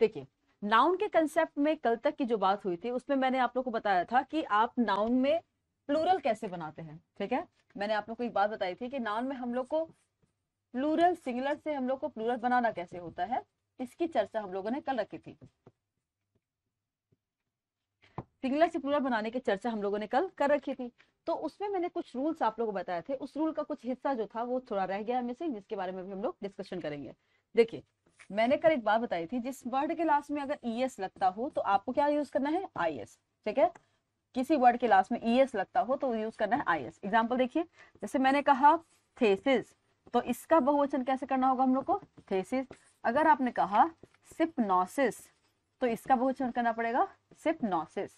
देखिए, नाउन के कंसेप्ट में कल तक की जो बात हुई थी उसमें मैंने आप लोग को बताया था कि आप नाउन में प्लूरल कैसे बनाते हैं। ठीक है, मैंने आप लोग को एक बात बताई थी कि नाउन में हम लोग को प्लूरल सिंगुलर से हम लोग को प्लूरल बनाना कैसे होता है, इसकी चर्चा हम लोगों ने कल रखी थी। सिंगुलर से प्लूरल बनाने की चर्चा हम लोगों ने कल कर रखी थी। तो उसमें मैंने कुछ रूल्स आप लोगों को बताए थे, उस रूल का कुछ हिस्सा जो था वो थोड़ा रह गया हमें से, जिसके बारे में भी हम लोग डिस्कशन करेंगे। देखिए, मैंने कल एक बात बताई थी, जिस वर्ड के लास्ट में अगर ईएस लगता हो तो आपको क्या यूज करना है, आईएस। ठीक है, किसी वर्ड के लास्ट में ईएस लगता हो तो यूज करना है आईएस। एग्जाम्पल देखिए, जैसे मैंने कहा थेसिस, तो इसका बहुवचन कैसे करना होगा हम लोग को, थेसिस। अगर आपने कहा सिप्नोसिस, तो इसका बहुवचन करना पड़ेगा सिप्नोसिस।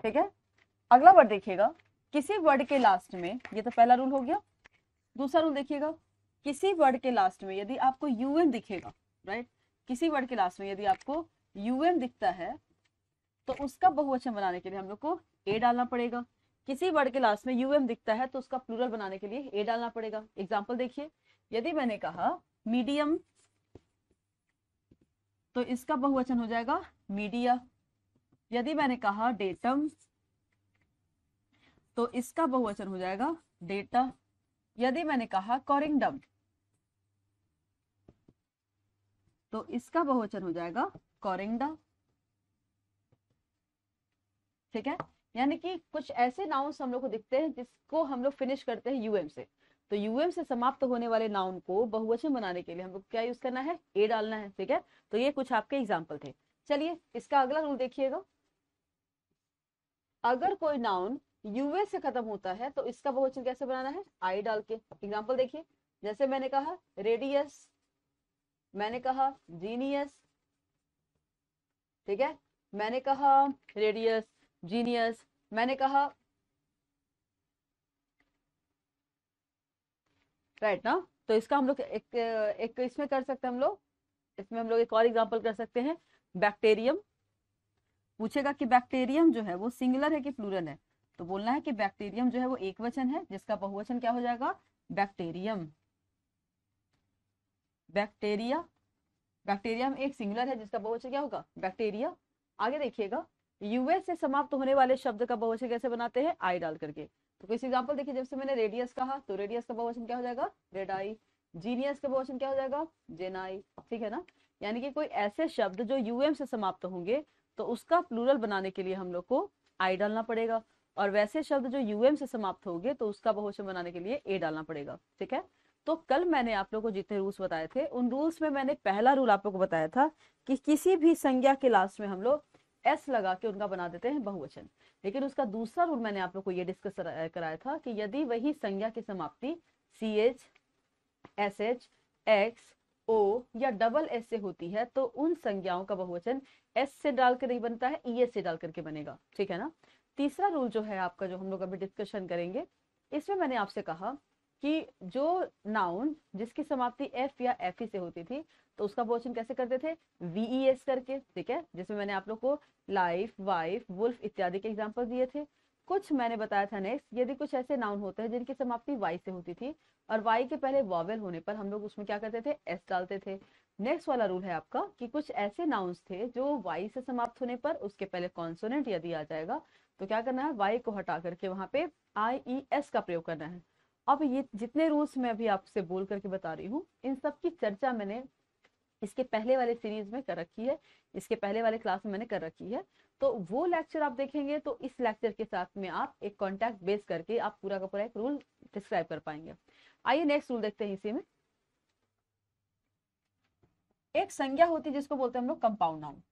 ठीक है, अगला वर्ड देखिएगा, किसी वर्ड के लास्ट में, ये तो पहला रूल हो गया। दूसरा रूल देखिएगा, किसी वर्ड के लास्ट में यदि आपको यूएम दिखेगा, राइट, किसी वर्ड के लास्ट में यदि आपको यूएम दिखता है तो उसका बहुवचन बनाने के लिए हम लोग को ए डालना पड़ेगा। किसी वर्ड के लास्ट में यूएम दिखता है तो उसका प्लूरल बनाने के लिए ए डालना पड़ेगा। एग्जाम्पल देखिए, यदि मैंने कहा मीडियम, तो इसका बहुवचन हो जाएगा मीडिया। यदि मैंने कहा डेटम, तो इसका बहुवचन हो जाएगा डेटा। यदि मैंने कहा कॉरिंगडम, तो इसका बहुवचन हो जाएगा कॉरिंगडा। ठीक है, यानी कि कुछ ऐसे नाउन्स हम लोग को दिखते हैं जिसको हम लोग फिनिश करते हैं यूएम से, तो यूएम से समाप्त होने वाले नाउन को बहुवचन बनाने के लिए हम लोग क्या यूज करना है, ए डालना है। ठीक है, तो ये कुछ आपके एग्जाम्पल थे। चलिए, इसका अगला रूल देखिएगा, अगर कोई नाउन यूए से खत्म होता है तो इसका बहुवचन कैसे बनाना है, आई डाल के। एग्जाम्पल देखिए, जैसे मैंने कहा रेडियस, मैंने कहा जीनियस। ठीक है, मैंने कहा रेडियस, जीनियस, मैंने कहा, राइट ना। तो इसका हम लोग एक इसमें कर सकते हैं, हम लोग इसमें हम लोग एक और एग्जांपल कर सकते हैं, बैक्टीरियम। पूछेगा कि बैक्टीरियम जो है वो सिंगुलर है कि प्लूरल है, तो बोलना है कि बैक्टीरियम जो है वो एक वचन है, जिसका बहुवचन क्या हो जाएगा, बैक्टीरियम। बैक्टीरिया, बैक्टीरियम एक सिंगुलर है जिसका बहुवचन क्या होगा, बैक्टीरिया। आगे देखिएगा, यूएस से समाप्त होने वाले शब्द का बहुवचन कैसे बनाते हैं, आई डाल करके। तो कुछ एग्जांपल देखिए, जैसे मैंने रेडियस कहा तो रेडियस का बहुवचन क्या हो जाएगा, रेडाई। जीनियस का बहुवचन क्या हो जाएगा, जेनाई। ठीक है ना, यानी कि कोई ऐसे शब्द जो यूएम से समाप्त होंगे तो उसका प्लूरल बनाने के लिए हम लोग को आई डालना पड़ेगा, और वैसे शब्द जो यूएम से समाप्त होंगे तो उसका बहुवचन बनाने के लिए ए डालना पड़ेगा। ठीक है, तो कल मैंने आप लोगों को जितने रूल्स बताए थे उन रूल्स में मैंने पहला रूल आप लोगों को बताया था कि किसी भी संज्ञा के लास्ट में हम लोग एस लगा के उनका बना देते हैं बहुवचन। लेकिन उसका दूसरा रूल मैंने आप लोग को ये डिस्कस कराया था कि यदि वही संज्ञा की समाप्ति C H, S H, X, O या डबल एस से होती है तो उन संज्ञाओं का बहुवचन एस से डालकर नहीं बनता है, ई एस से डाल करके बनेगा। ठीक है ना। तीसरा रूल जो है आपका, जो हम लोग अभी डिस्कशन करेंगे, इसमें मैंने आपसे कहा कि जो नाउन जिसकी समाप्ति एफ या एफ ई से होती थी तो उसका बहुवचन कैसे करते थे, वीईएस करके। ठीक है, जिसमें मैंने आप लोग को लाइफ, वाइफ, वुल्फ इत्यादि के एग्जांपल दिए थे। कुछ मैंने बताया था नेक्स्ट, यदि कुछ ऐसे नाउन होते हैं जिनकी समाप्ति वाई से होती थी और वाई के पहले वॉवेल होने पर हम लोग उसमें क्या करते थे, एस डालते थे। नेक्स्ट वाला रूल है आपका कि कुछ ऐसे नाउन्स थे जो वाई से समाप्त होने पर उसके पहले कॉन्सोनेंट यदि आ जाएगा तो क्या करना है, वाई को हटा करके वहां पे आई ई एस का प्रयोग करना है। अब ये जितने रूल्स मैं अभी आपसे बोल करके बता रही हूँ इन सब की चर्चा मैंने इसके पहले वाले सीरीज में कर रखी है, इसके पहले वाले क्लास में मैंने कर रखी है। तो वो लेक्चर आप देखेंगे तो इस लेक्चर के साथ में आप एक कॉन्टैक्ट बेस करके आप पूरा का पूरा एक रूल डिस्क्राइब कर पाएंगे। आइए नेक्स्ट रूल देखते हैं। इसी में एक संज्ञा होती है जिसको बोलते हैं हम लोग कंपाउंड नाउन।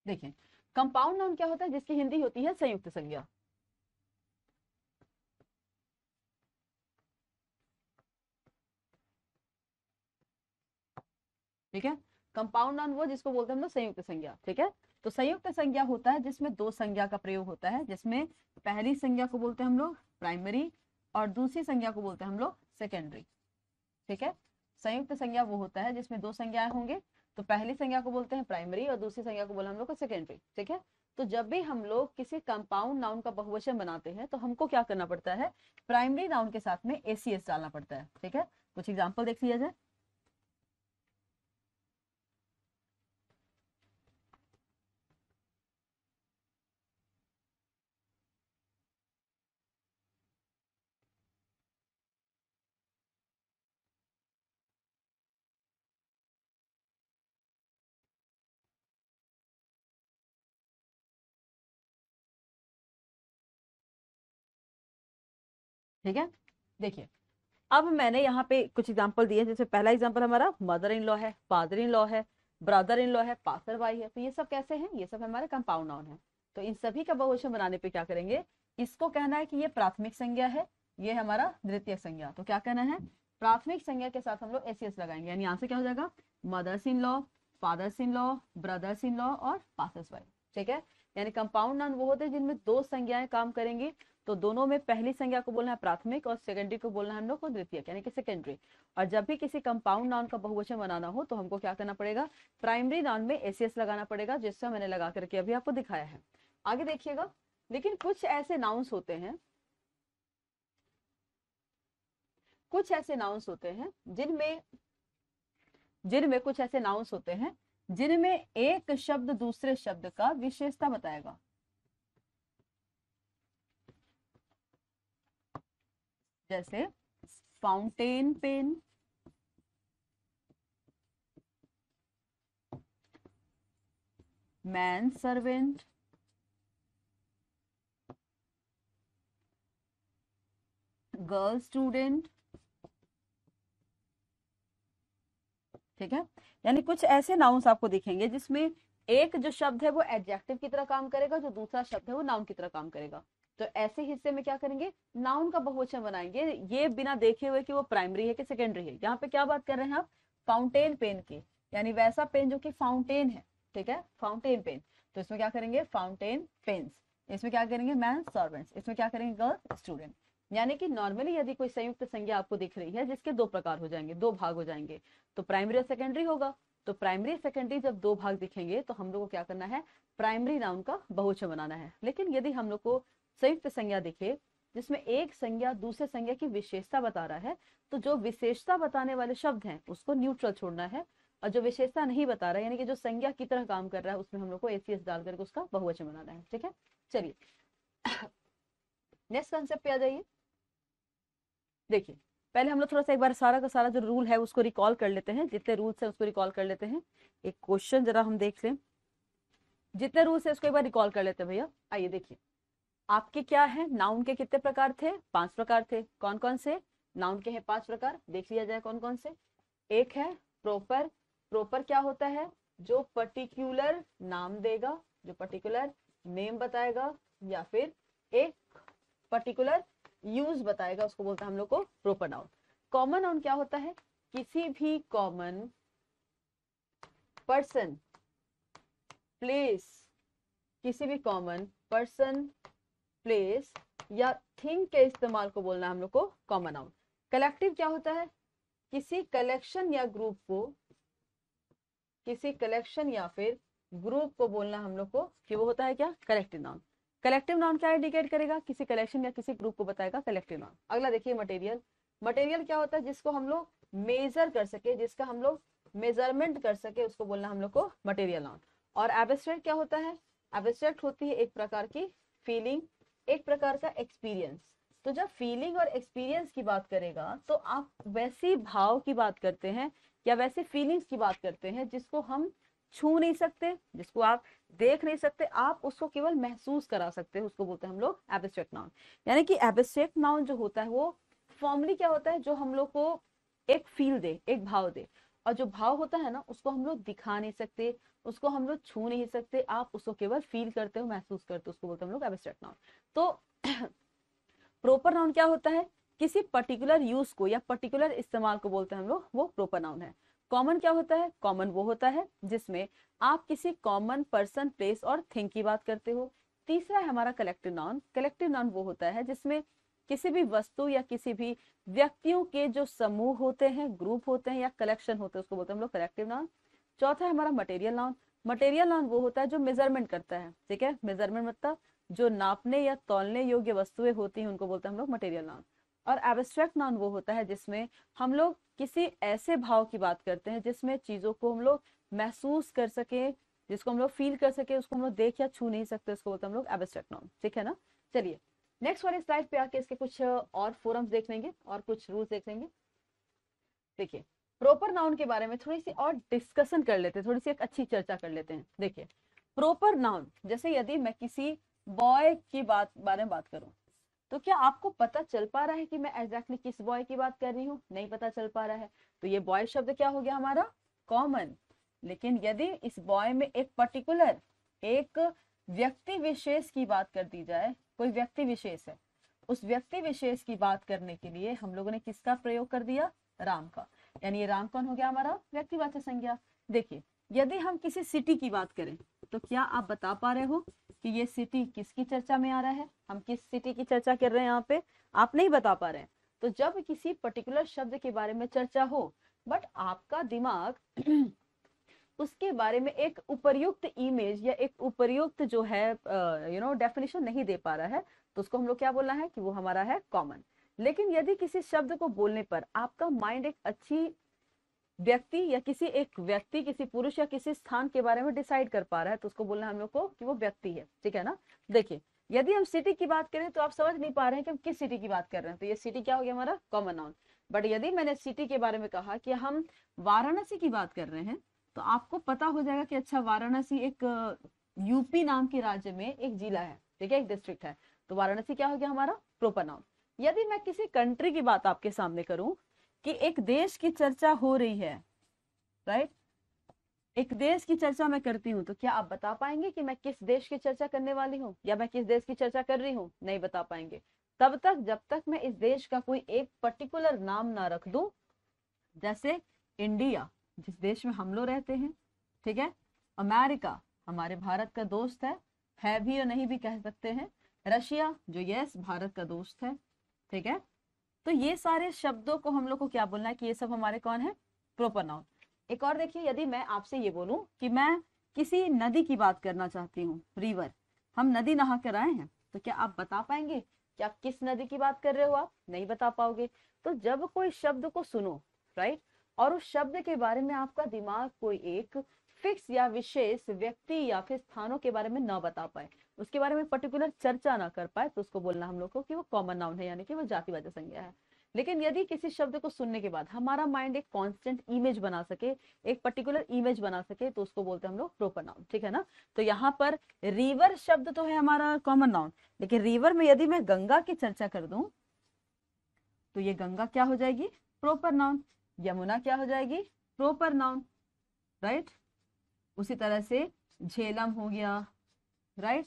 देखिए, कंपाउंड नाउन क्या होता है, जिसकी हिंदी होती है संयुक्त संज्ञा। ठीक है, कंपाउंड नाउन वो जिसको बोलते हैं हम लोग संयुक्त संज्ञा। ठीक है, तो संयुक्त संज्ञा होता है जिसमें दो संज्ञा का प्रयोग होता है, जिसमें पहली संज्ञा को बोलते हैं हम लोग प्राइमरी और दूसरी संज्ञा को बोलते हैं हम लोग सेकेंडरी। ठीक है, संयुक्त संज्ञा वो होता है जिसमें दो संज्ञाएं होंगे, तो पहली संज्ञा को बोलते हैं प्राइमरी और दूसरी संज्ञा को बोला हम लोग को सेकेंडरी। ठीक है, तो जब भी हम लोग किसी कंपाउंड नाउन का बहुवचन बनाते हैं तो हमको क्या करना पड़ता है, प्राइमरी नाउन के साथ में एसीएस डालना पड़ता है। ठीक है, कुछ एग्जांपल देख लिया जाए। ठीक है, देखिए अब मैंने यहाँ पे कुछ एग्जांपल दिए, जैसे पहला एग्जांपल हमारा मदर इन लॉ है, फादर इन लॉ है, ब्रदर इन लॉ है, पासर बाई है। तो ये सब कैसे हैं, ये सब हमारे कंपाउंड नाउन है। तो इन सभी का बहुवचन बनाने पे क्या करेंगे, इसको कहना है कि ये प्राथमिक संज्ञा है, ये हमारा द्वितीयक संज्ञा। तो क्या कहना है, प्राथमिक संज्ञा के साथ हम लोग एसीएस लगाएंगे, यानी यहाँ से क्या हो जाएगा, mothers in law, fathers in law, brothers in law और पासर्स बाई। ठीक है, यानी कंपाउंड नाउन वो होते हैं जिनमें दो संज्ञाएं काम करेंगी। तो दोनों में पहली संज्ञा को बोलना है प्राथमिक और सेकेंडरी को बोलना है हम लोग को द्वितीयक, यानी कि सेकेंडरी। और जब भी किसी कंपाउंड नाउन का बहुवचन बनाना हो तो हमको क्या करना पड़ेगा, प्राइमरी नाउन में एसीएस लगाना पड़ेगा, जिससे मैंने लगा करके अभी आपको दिखाया है। आगे देखिएगा, लेकिन कुछ ऐसे नाउन्स होते हैं, कुछ ऐसे नाउन्स होते हैं जिनमें जिनमें कुछ ऐसे नाउन्स होते हैं जिनमें एक शब्द दूसरे शब्द का विशेषता बताएगा। जैसे fountain pen, man servant, girl student. ठीक है, यानी कुछ ऐसे नाउन्स आपको दिखेंगे जिसमें एक जो शब्द है वो एडजेक्टिव की तरह काम करेगा, जो दूसरा शब्द है वो नाउन की तरह काम करेगा। तो ऐसे हिस्से में क्या करेंगे, नाउन का बहुवचन बनाएंगे, ये बिना देखे हुए कि वो प्राइमरी है कि सेकेंडरी है। यहाँ पे क्या बात कर रहे हैं आप, फाउंटेन पेन की, यानी वैसा पेन जो कि फाउंटेन है। ठीक है, फाउंटेन पेन। तो इसमें क्या करेंगे, फाउंटेन पेन्स। इसमें क्या करेंगे, मैन सर्वेंट्स। इसमें क्या करेंगे, गर्ल स्टूडेंट। यानी कि नॉर्मली यदि कोई संयुक्त संज्ञा आपको दिख रही है जिसके दो प्रकार हो जाएंगे, दो भाग हो जाएंगे, तो प्राइमरी और सेकेंडरी होगा। तो प्राइमरी सेकेंडरी जब दो भाग दिखेंगे तो हम लोग को क्या करना है, प्राइमरी नाउन का बहुवचन बनाना है। लेकिन यदि हम लोग को संयुक्त संज्ञा दिखे जिसमें एक संज्ञा दूसरे संज्ञा की विशेषता बता रहा है, तो जो विशेषता बताने वाले शब्द हैं उसको न्यूट्रल छोड़ना है, और जो विशेषता नहीं बता रहा है यानी कि जो संज्ञा की तरह काम कर रहा है उसमें हम लोग को एसीएस डाल करके उसका बहुवचन बनाना है। ठीक है, चलिए नेक्स्ट कंसेप्ट पे आ जाइए। देखिए पहले हम लोग थोड़ा सा एक बार सारा का सारा जो रूल है उसको रिकॉल कर लेते हैं, जितने रूल्स है उसको रिकॉल कर लेते हैं। एक क्वेश्चन जरा हम देख लें, जितने रूल्स है उसको एक बार रिकॉल कर लेते हैं भैया। आइए देखिए, आपके क्या है, नाउन के कितने प्रकार थे, 5 प्रकार थे। कौन कौन से नाउन के हैं 5 प्रकार, देख लिया जाए कौन कौन से। एक है प्रोपर। प्रोपर क्या होता है, जो पर्टिकुलर नाम देगा, जो पर्टिकुलर नेम बताएगा, या फिर एक पर्टिकुलर यूज बताएगा, उसको बोलते हैं हम लोग को प्रोपर नाउन। कॉमन नाउन क्या होता है, किसी भी कॉमन पर्सन, प्लेस, किसी भी कॉमन पर्सन, प्लेस या थिंग के इस्तेमाल को बोलना है हम लोग को कॉमन नाउन। कलेक्टिव क्या होता है, किसी कलेक्शन या ग्रुप को, किसी कलेक्शन या फिर ग्रुप को बोलना हम लोग को कि वो होता है क्या, कलेक्टिव नाउन। कलेक्टिव नाउन क्या इंडिकेट करेगा, किसी कलेक्शन या किसी ग्रुप को बताएगा कलेक्टिव नाउन। अगला देखिए मटेरियल। मटेरियल क्या होता है, जिसको हम लोग मेजर कर सके, जिसका हम लोग मेजरमेंट कर सके, उसको बोलना हम लोग को मटेरियल नाउन। और एब्स्ट्रैक्ट क्या होता है, एब्स्ट्रैक्ट होती है एक प्रकार की फीलिंग, एक प्रकार का एक्सपीरियंस। तो जब फीलिंग और एक्सपीरियंस की बात करेगा तो आप वैसी भाव की बात करते हैं या वैसे फीलिंग्स की बात करते हैं जिसको हम छू नहीं सकते, जिसको आप देख नहीं सकते, आप उसको केवल महसूस करा सकते हैं, उसको बोलते हैं हम लोग एब्स्ट्रैक्ट नाउन। यानी कि एब्स्ट्रैक्ट नाउन जो होता है वो फॉर्मली क्या होता है, जो हम लोग को एक फील दे, एक भाव दे। और जो भाव होता है ना उसको हम लोग दिखा नहीं सकते, उसको हम लोग छू नहीं सकते, आप उसको केवल फील करते हो, महसूस करते हो, उसको बोलते हैं हम लोग एब्स्ट्रैक्ट नाउन। तो प्रोपर नाउन क्या होता है, किसी पर्टिकुलर यूज को या पर्टिकुलर इस्तेमाल को बोलते हैं हम लोग, वो प्रोपर नाउन है। कॉमन क्या होता है, कॉमन वो होता है जिसमें आप किसी कॉमन पर्सन, प्लेस और थिंग की बात करते हो। तीसरा है हमारा कलेक्टिव नाउन। कलेक्टिव नाउन वो होता है जिसमें किसी भी वस्तु या किसी भी व्यक्तियों के जो समूह होते हैं, ग्रुप होते हैं या कलेक्शन होते हैं, उसको बोलते हैं हम लोग कलेक्टिव नाउन। चौथा है हमारा मटेरियल नाउन। मटेरियल नाउन वो होता है जो मेजरमेंट करता है, ठीक है, मेजरमेंट मतलब जो नापने या तौलने योग्य वस्तुएं होती हैं उनको बोलते हैं हम लोग मटेरियल नाउन। और एब्स्ट्रैक्ट नाउन वो होता है जिसमें हम लोग किसी ऐसे भाव की बात करते हैं जिसमें चीजों को हम लोग महसूस कर सके, जिसको हम लोग फील कर सके, उसको हम लोग देख या छू नहीं सकते, उसको बोलते हैं हम लोग एब्स्ट्रैक्ट नाउन, ठीक है ना। चलिए नेक्स्ट वाली स्लाइड पे आके इसके कुछ और फोरम्स देख लेंगे और कुछ रूल्स देख लेंगे। देखिए प्रॉपर नाउन के बारे में थोड़ी सी और डिस्कशन कर लेते हैं, थोड़ी सी एक अच्छी चर्चा कर लेते हैं। देखिए प्रॉपर नाउन, जैसे यदि मैं किसी बॉय की बारे में बात करूं, तो क्या आपको पता चल पा रहा है कि मैं एग्जैक्टली किस बॉय की बात कर रही हूँ? नहीं पता चल पा रहा है, तो ये बॉय शब्द क्या हो गया हमारा? कॉमन। लेकिन यदि इस बॉय में एक पर्टिकुलर एक व्यक्ति विशेष की बात कर दी जाए, कोई व्यक्ति विशेष है, उस व्यक्ति विशेष की बात करने के लिए हम लोगों ने किसका प्रयोग कर दिया? राम का। यानी ये राम कौन हो गया हमारा? व्यक्तिवाचक संज्ञा। देखिए यदि हम किसी सिटी की बात करें तो क्या आप बता पा रहे हो कि ये सिटी किसकी चर्चा में आ रहा है? हम किस सिटी की चर्चा कर रहे हैं यहाँ पे? आप नहीं बता पा रहे हैं। तो जब किसी पर्टिकुलर शब्द के बारे में चर्चा हो बट आपका दिमाग उसके बारे में एक उपर्युक्त इमेज या एक उपर्युक्त जो है डेफिनेशन नहीं दे पा रहा है, तो उसको हम लोग क्या बोलना है कि वो हमारा है कॉमन। लेकिन यदि किसी शब्द को बोलने पर आपका माइंड एक अच्छी व्यक्ति या किसी पुरुष या किसी स्थान के बारे में डिसाइड कर पा रहा है, तो उसको बोलना है हम लोग को कि वो व्यक्ति है, ठीक है ना। देखिए यदि हम सिटी की बात करें तो आप समझ नहीं पा रहे हैं कि हम किस सिटी की बात कर रहे हैं, तो ये सिटी क्या हो गया हमारा? Common noun. बट यदि मैंने सिटी के बारे में कहा कि हम वाराणसी की बात कर रहे हैं, तो आपको पता हो जाएगा कि अच्छा वाराणसी एक यूपी नाम के राज्य में एक जिला है, ठीक है, एक डिस्ट्रिक्ट है, तो वाराणसी क्या हो गया हमारा? Proper noun. यदि मैं किसी कंट्री की बात आपके सामने करूं कि एक देश की चर्चा हो रही है, राइट, एक देश की चर्चा मैं करती हूँ, तो क्या आप बता पाएंगे कि मैं किस देश की चर्चा करने वाली हूँ या मैं किस देश की चर्चा कर रही हूँ? नहीं बता पाएंगे तब तक जब तक मैं इस देश का कोई एक पर्टिकुलर नाम ना रख दूं। जैसे इंडिया जिस देश में हम लोग रहते हैं, ठीक है, अमेरिका हमारे भारत का दोस्त है भी और नहीं भी कह सकते हैं, रशिया जो यस भारत का दोस्त है, ठीक है। तो ये सारे शब्दों को हम लोग को क्या बोलना है कि ये सब हमारे कौन है? Proper noun. एक और देखिए, यदि मैं आपसे ये बोलूं कि मैं किसी नदी की बात करना चाहती हूँ, रिवर, हम नदी नहा कर आए हैं, तो क्या आप बता पाएंगे कि आप किस नदी की बात कर रहे हो? आप नहीं बता पाओगे। तो जब कोई शब्द को सुनो, राइट, और उस शब्द के बारे में आपका दिमाग कोई एक फिक्स या विशेष व्यक्ति या फिर स्थानों के बारे में ना बता पाए, उसके बारे में पर्टिकुलर चर्चा ना कर पाए, तो उसको बोलना हम लोग को कि वो कॉमन नाउन है, यानी कि वो जातिवाचक संज्ञा है। लेकिन यदि किसी शब्द को सुनने के बाद हमारा माइंड एक कांस्टेंट इमेज बना सके, एक पर्टिकुलर इमेज बना सके, तो उसको बोलते हैं हम लोग प्रॉपर नाउन, ठीक है ना। तो यहाँ पर रिवर शब्द तो है हमारा कॉमन नाउन, लेकिन रिवर में यदि मैं गंगा की चर्चा कर दूं तो ये गंगा क्या हो जाएगी? Proper noun. यमुना क्या हो जाएगी? Proper noun, right. उसी तरह से झेलम हो गया, राइट,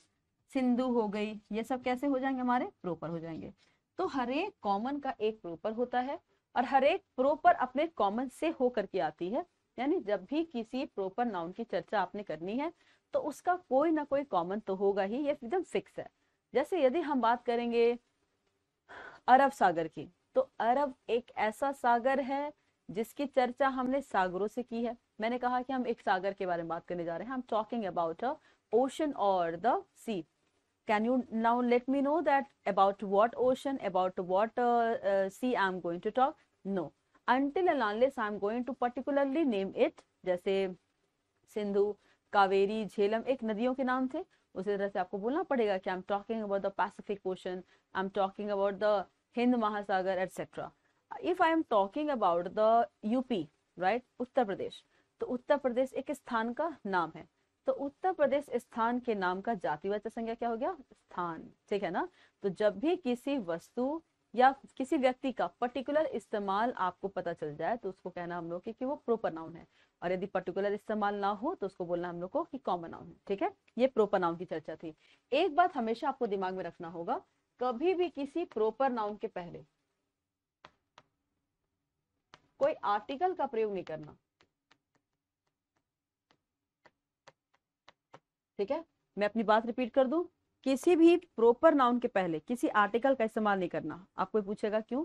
सिंधु हो गई, ये सब कैसे हो जाएंगे? हमारे प्रॉपर हो जाएंगे। तो हर एक कॉमन का एक प्रॉपर होता है और हर एक प्रॉपर अपने कॉमन से होकर के आती है। यानी जब भी किसी प्रॉपर नाउन की चर्चा आपने करनी है तो उसका कोई ना कोई कॉमन तो होगा ही, ये एकदम फिक्स है। जैसे यदि हम बात करेंगे अरब सागर की, तो अरब एक ऐसा सागर है जिसकी चर्चा हमने सागरों से की है। मैंने कहा कि हम एक सागर के बारे में बात करने जा रहे हैं, हम talking about a ocean or the sea. Can you now let me know that about what ocean, about what sea I'm going to talk? No. Until and unless I'm going to particularly name it, जैसे सिंधु, कावेरी, झेलम एक नदियों के नाम थे, उसी तरह से आपको बोलना पड़ेगा कि I'm talking about the Pacific Ocean, I'm talking about the Hind महासागर etc. If I am talking about the UP, right, Uttar Pradesh, तो उत्तर प्रदेश एक स्थान का नाम है, तो उत्तर प्रदेश स्थान के नाम का जातिवाचक संज्ञा क्या हो गया? स्थान, ठीक है ना। तो जब भी किसी वस्तु या किसी व्यक्ति का पर्टिकुलर इस्तेमाल आपको पता चल जाए तो उसको कहना हम लोग कि वो प्रॉपर नाउन है, और यदि पर्टिकुलर इस्तेमाल ना हो तो उसको बोलना हम लोग को कि कॉमन नाउन है, ठीक है। ये प्रॉपर नाउन की चर्चा थी। एक बात हमेशा आपको दिमाग में रखना होगा, कभी भी किसी प्रॉपर नाउन के पहले कोई आर्टिकल का प्रयोग नहीं करना, ठीक है। मैं अपनी बात रिपीट कर दूं, किसी भी प्रॉपर नाउन के पहले किसी आर्टिकल का इस्तेमाल नहीं करना। आपको पूछेगा क्यों?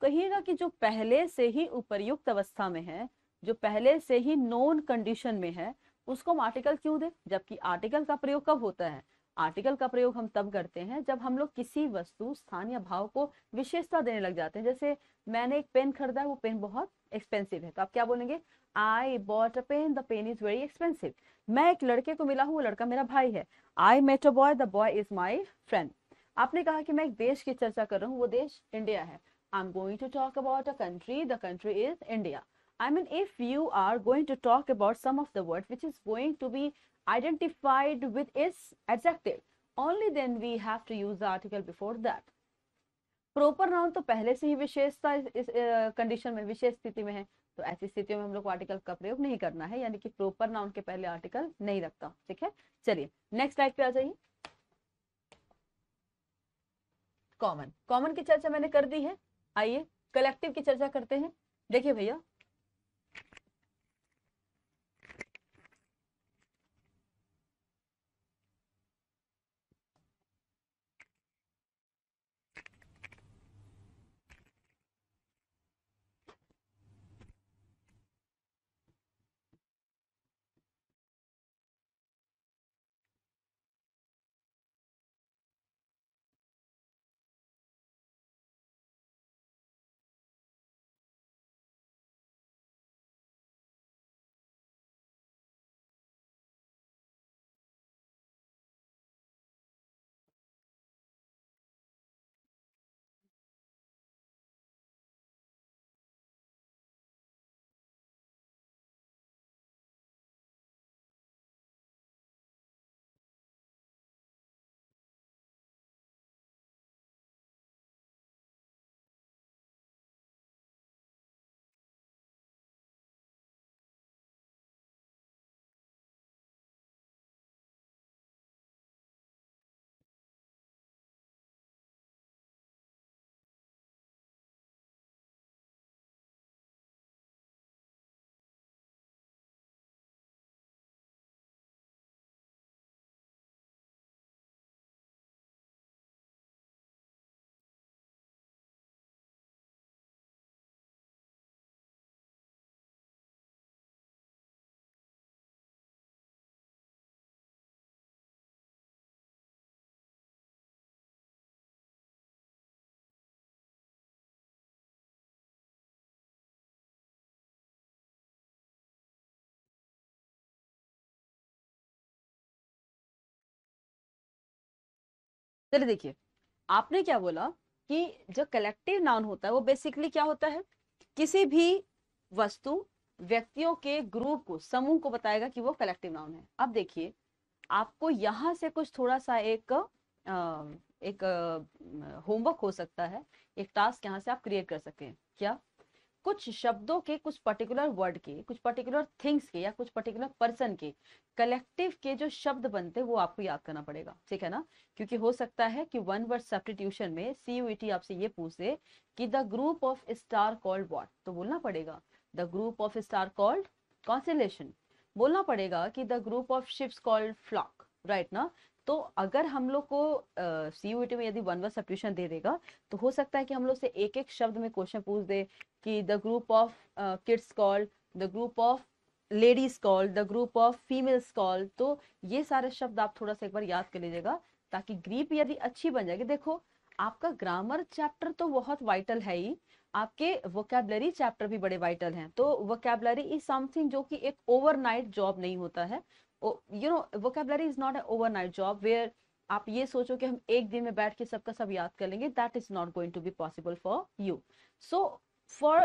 कहिएगा कि जो पहले से ही उपर्युक्त अवस्था में है, जो पहले से ही नोन कंडीशन में है, उसको हम आर्टिकल क्यों दें? जबकि आर्टिकल का प्रयोग कब होता है? आर्टिकल का प्रयोग हम तब करते हैं जब हम लोग किसी वस्तु, स्थान या भाव को विशेषता देने लग जाते हैं। जैसे मैंने एक पेन खरीदा है, वो पेन बहुत एक्सपेंसिव है, तो आप क्या बोलेंगे? I bought a pen, the pen is very expensive. मैं एक लड़के को मिला हूँ, वो लड़का मेरा भाई है। I met a boy, the boy is my friend. आपने कहा कि मैं एक देश की चर्चा कर रहा हूँ, वो देश इंडिया है। I am going to talk about a country, the country is India. I mean, if you are going to talk about some of the words which is going to be identified with its adjective, only then we have to use the article before that. Proper noun तो पहले से ही विशेषता इस condition में, विशेष स्थिति में है, तो ऐसी स्थितियों में हम लोग को आर्टिकल का प्रयोग नहीं करना है, यानी कि प्रॉपर नाउन के पहले आर्टिकल नहीं रखता। ठीक है, चलिए नेक्स्ट स्लाइड पे आ जाइए। कॉमन, कॉमन की चर्चा मैंने कर दी है। आइए कलेक्टिव की चर्चा करते हैं। देखिए भैया, चलिए देखिए, आपने क्या बोला कि जो कलेक्टिव नाउन होता है वो बेसिकली क्या होता है? किसी भी वस्तु, व्यक्तियों के ग्रुप को, समूह को बताएगा कि वो कलेक्टिव नाउन है। अब देखिए, आपको यहां से कुछ थोड़ा सा एक होमवर्क हो सकता है, एक टास्क यहाँ से आप क्रिएट कर सकते हैं। क्या? कुछ शब्दों के, कुछ पर्टिकुलर वर्ड के, कुछ पर्टिकुलर थिंग्स के, या कुछ पर्टिकुलर पर्सन के कलेक्टिव के जो शब्द बनते हैं वो आपको याद करना पड़ेगा। ठीक है ना? क्योंकि हो सकता है कि वन वर्ड सब्स्टिट्यूशन में सीयूईटी आपसे ये पूछे कि the group of star called what, तो बोलना पड़ेगा the group of star called constellation. बोलना पड़ेगा कि the group of ships called flock, right ना? तो अगर हम लोग को सीयूईटी में यदि वन वर्ड सब्स्टिट्यूशन दे देगा, तो हो सकता है कि हम लोग से एक एक शब्द में क्वेश्चन पूछ दे कि the group of kids called, the group of ladies called, the group of females called. तो ये सारे शब्द आप थोड़ा सा एक बार याद कर लीजिएगा, ताकि ग्रीप यदि अच्छी बन जाएगी। देखो, आपका ग्रामर चैप्टर तो बहुत वाइटल है ही, आपके वोकैबलरी चैप्टर भी बड़े वाइटल हैं। तो वोकैबलरी इज समथिंग जो कि एक ओवरनाइट जॉब नहीं होता है। You know, vocabulary is not a overnight job where आप ये सोचो कि हम एक दिन में बैठ के सबका सब याद कर लेंगे। That is not going to be possible for you. So for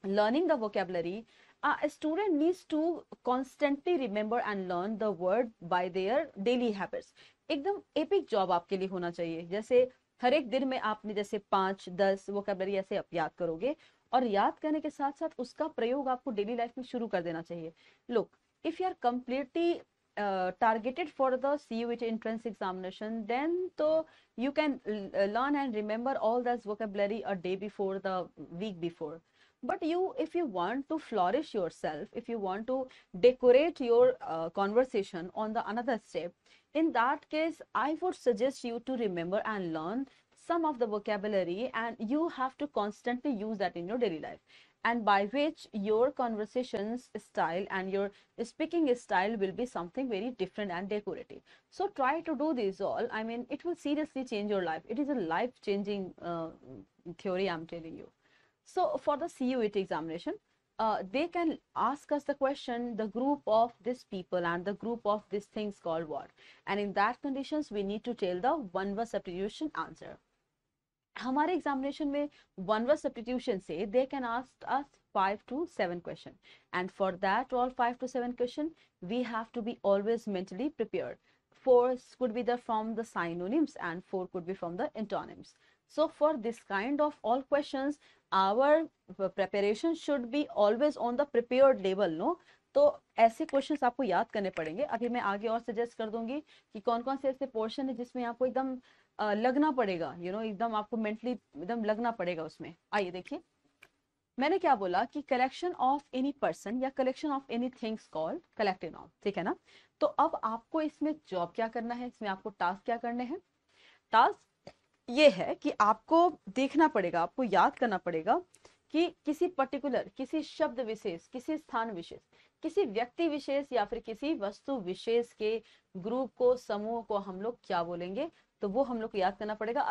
learning the vocabulary, a student needs to constantly remember and learn the word by their daily habits. एकदम एपिक जॉब आपके लिए होना चाहिए। जैसे हर एक दिन में आपने जैसे 5-10 वोकैबलरी ऐसे आप याद करोगे, और याद करने के साथ साथ उसका प्रयोग आपको डेली लाइफ में शुरू कर देना चाहिए। Look, if you are completely targeted for the CUET entrance examination, then so you can learn and remember all this vocabulary a day before, the week before. But if you want to flourish yourself, if you want to decorate your conversation on the another step, in that case I would suggest you to remember and learn some of the vocabulary, and you have to constantly use that in your daily life. and by which your conversations style and your speaking style will be something very different and decorative. So try to do this all. I mean, it will seriously change your life. It is a life changing theory, I'm telling you. So for the CUET examination, they can ask us the question, the group of this people and the group of these things called what, and in that conditions we need to tell the one word substitution answer. हमारे examination में one word substitution से they can ask us 5 to 7 question, and for that all 5 to 7 question we have to be always mentally prepared. 4 could be the from the synonyms and 4 could be from the antonyms. So for this kind of all questions, our preparation should be always on the prepared level, no? तो ऐसे questions आपको याद करने पड़ेंगे. अभी मैं आगे और सजेस्ट कर दूंगी कि कौन कौन से ऐसे पोर्शन है जिसमें आपको एकदम लगना पड़ेगा, एकदम आपको मेंटली एकदम लगना पड़ेगा उसमें. आइए देखिए, मैंने क्या बोला कि कलेक्शन ऑफ एनी पर्सन या collection of any things called collective noun, ठीक है ना. तो अब आपको इसमें जॉब क्या करना है, इसमें आपको टास्क क्या करने हैं. टास्क ये है कि आपको देखना पड़ेगा, आपको याद करना पड़ेगा कि किसी पर्टिकुलर, किसी शब्द विशेष, किसी स्थान विशेष, किसी व्यक्ति विशेष या फिर किसी वस्तु विशेष के ग्रुप को, समूह को हम लोग क्या बोलेंगे. तो वो हम लोग को याद करना पड़ेगा.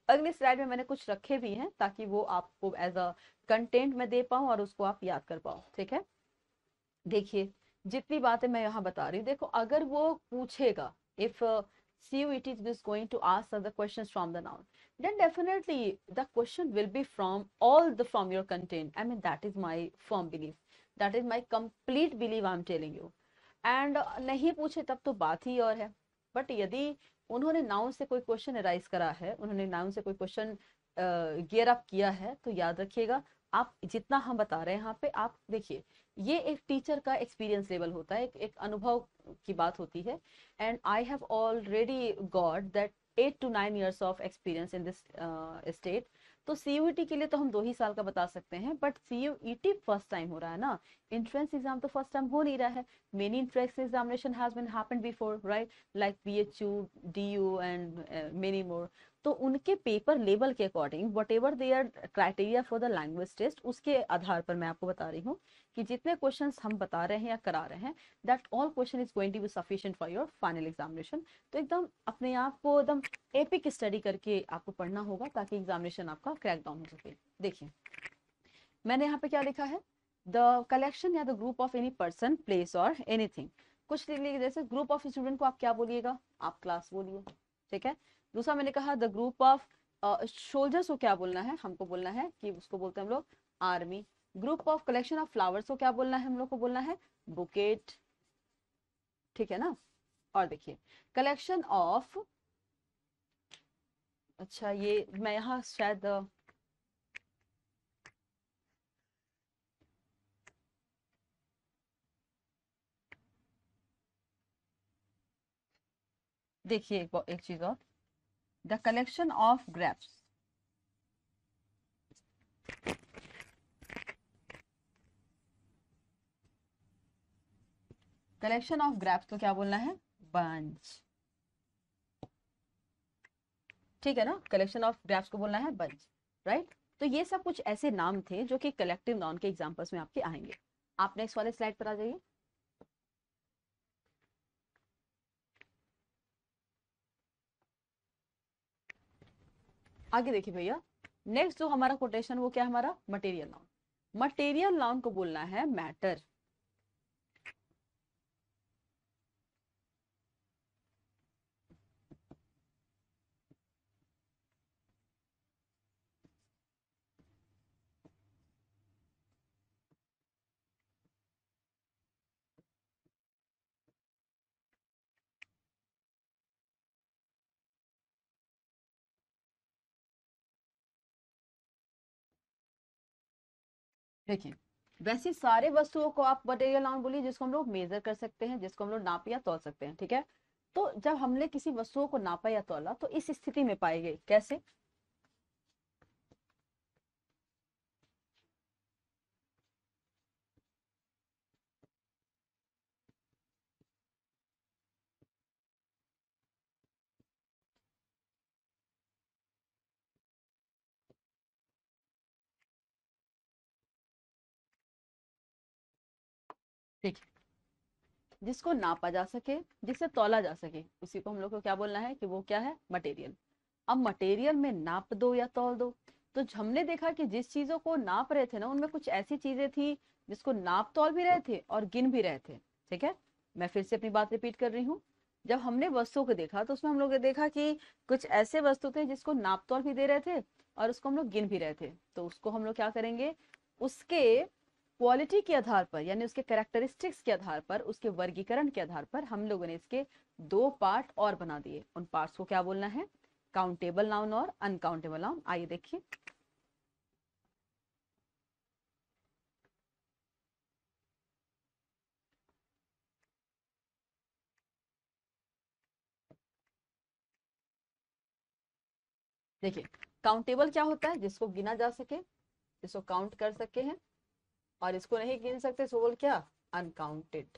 अगली स्लाइड में मैंने कुछ रखे भी हैं ताकि वो आपको एज अ कंटेंट में दे पाऊं और उसको आप याद कर पाओ, ठीक है. देखिए, जितनी बातें मैं यहाँ बता रही हूँ, देखो अगर वो पूछेगा, if CUET is going to ask the questions from the noun, then definitely the question will be from from your content. I mean, that is my firm belief, that is my complete belief, I'm telling you. And नहीं पूछे तब तो बात ही और है. But यदि उन्होंने noun से कोई क्वेश्चन राइज करा है, उन्होंने नाउन से कोई क्वेश्चन गियर अप किया है, तो याद रखिएगा, आप जितना हम बता रहे हैं यहाँ पे, आप देखिए, ये एक टीचर का एक्सपीरियंस लेवल होता है, एक अनुभव की बात होती है. And I have already got that 8 to 9 years of experience in this state. तो CUET के लिए तो हम 2 ही साल का बता सकते हैं, बट CUET फर्स्ट टाइम हो रहा है ना. इंट्रेंस एग्जाम तो फर्स्ट टाइम हो नहीं रहा है. Many entrance examination has been happened before, right, like BHU, DU and many more. तो उनके पेपर लेवल के according whatever their criteria for the language test, उसके आधार पर मैं आपको बता रही हूँ कि जितने क्वेश्चंस हम बता रहे हैं या करा रहे हैं, that all question is going to be sufficient for your final examination. तो एकदम अपने आप को एकदम एपिक स्टडी करके आपको पढ़ना होगा ताकि एग्जामिनेशन आपका क्रैक डाउन हो सके. देखिए, मैंने यहाँ पे क्या लिखा है, द कलेक्शन या the group of any person, place और एनीथिंग. कुछ लिख लीजिए, जैसे ग्रुप ऑफ स्टूडेंट को आप क्या बोलिएगा, आप क्लास बोलिए, ठीक है. दूसरा मैंने कहा द ग्रुप ऑफ सोल्जर्स को क्या बोलना है, हमको बोलना है कि उसको बोलते हैं हम लोग army. Group of collection of flowers को क्या बोलना है, हम लोग को बोलना है बुकेट, ठीक है ना. और देखिए, कलेक्शन ऑफ, अच्छा ये मैं यहाँ शायद देखिए एक चीज और, the collection of grapes. Collection of grapes को क्या बोलना है, बंच, ठीक है ना. कलेक्शन ऑफ ग्रेप्स को बोलना है बंच, राइट. तो ये सब कुछ ऐसे नाम थे जो कि कलेक्टिव नाउन के एग्जांपल्स में आपके आएंगे. आप नेक्स्ट वाले स्लाइड पर आ जाइए. आगे देखिए भैया, नेक्स्ट जो हमारा कोटेशन वो क्या है, हमारा मटेरियल नाउन. मटेरियल नाउन को बोलना है मैटर. देखिए, वैसे सारे वस्तुओं को आप मटेरियल नाउन बोलिए जिसको हम लोग मेजर कर सकते हैं, जिसको हम लोग नाप या तौल सकते हैं, ठीक है. तो जब हमने किसी वस्तुओं को नापा या तौला तो इस स्थिति में पाई गई, कैसे, देखिए, जिसको नापा जा सके, जिसे तौला जा सके, उसी को हम लोग को क्या बोलना है कि वो क्या है, मटेरियल। अब मटेरियल में नाप दो या तौल दो, तो हमने देखा कि जिस चीजों को नाप रहे थे ना, उनमें कुछ ऐसी चीजें थी जिसको नाप तौल भी रहे थे और गिन भी रहे थे। ठीक है, मैं फिर से अपनी बात रिपीट कर रही हूँ। जब हमने वस्तुओं को देखा तो उसमें हम लोग ने देखा कि कुछ ऐसे वस्तु थे जिसको नाप तौल भी दे रहे थे और उसको हम लोग गिन भी रहे थे। तो उसको हम लोग क्या करेंगे, उसके क्वालिटी के आधार पर, यानी उसके कैरेक्टरिस्टिक्स के आधार पर, उसके वर्गीकरण के आधार पर हम लोगों ने इसके दो पार्ट और बना दिए। उन पार्ट्स को क्या बोलना है, काउंटेबल नाउन और अनकाउंटेबल नाउन। आइए देखिए, देखिए काउंटेबल क्या होता है, जिसको गिना जा सके, जिसको काउंट कर सके हैं, और इसको नहीं गिन सकते सो बोल क्या, अनकाउंटेड।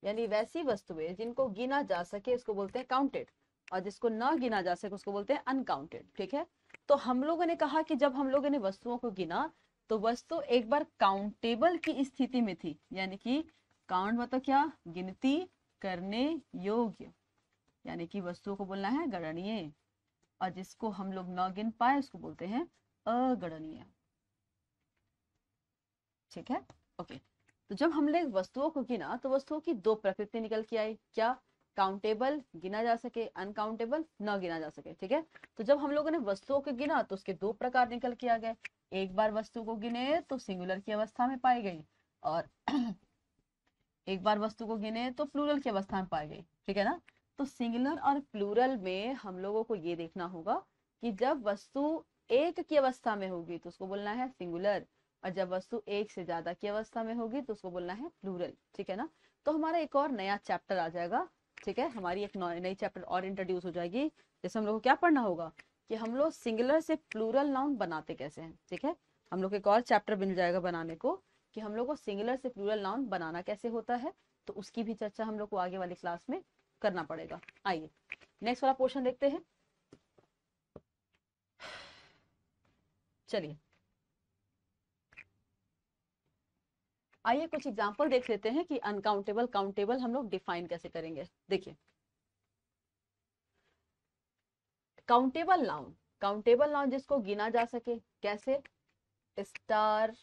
यानी वैसी वस्तुएं जिनको गिना जा सके उसको बोलते हैं काउंटेड, और जिसको ना गिना जा सके उसको बोलते हैं अनकाउंटेड। ठीक है, तो हम लोगों ने कहा कि जब हम लोगों ने वस्तुओं को गिना तो वस्तु एक बार काउंटेबल की स्थिति में थी, यानी कि काउंट मतलब क्या, गिनती करने योग्य, यानी कि वस्तुओं को बोलना है गणनीय, और जिसको हम लोग न गिन पाए उसको बोलते हैं अगणनीय। ठीक है, ओके। तो जब हमने वस्तुओं को गिना तो वस्तुओं की दो प्रकृति निकल के आई, क्या, काउंटेबल गिना जा सके, अनकाउंटेबल न गिना जा सके। ठीक है, तो जब हम लोगों ने वस्तुओं को गिना तो उसके दो प्रकार निकल के आ गए। एक बार वस्तु को गिने तो सिंगुलर की अवस्था में पाई गई, और एक बार वस्तु को गिने तो प्लूरल की अवस्था में पाई गई। ठीक है ना, तो सिंगुलर और प्लूरल में हम लोगों को ये देखना होगा कि जब वस्तु एक की अवस्था में होगी तो उसको बोलना है सिंगुलर, और जब वस्तु एक से ज्यादा की अवस्था में होगी तो उसको बोलना है प्लूरल। ठीक है ना, तो हमारा एक और नया चैप्टर आ जाएगा। ठीक है, हमारी एक नई चैप्टर और इंट्रोड्यूस हो जाएगी, जैसे हम लोग को क्या पढ़ना होगा कि हम लोग सिंगुलर से प्लूरल नाउन बनाते कैसे हैं। ठीक है, हम लोग एक और चैप्टर मिल जाएगा बनाने को कि हम लोग को सिंगुलर से प्लूरल नाउन बनाना कैसे होता है, तो उसकी भी चर्चा हम लोग को आगे वाली क्लास में करना पड़ेगा। आइए नेक्स्ट वाला पोर्शन देखते हैं। चलिए आइए कुछ एग्जांपल देख लेते हैं कि अनकाउंटेबल काउंटेबल हम लोग डिफाइन कैसे करेंगे। देखिए, काउंटेबल नाउन जिसको गिना जा सके, कैसे, स्टार,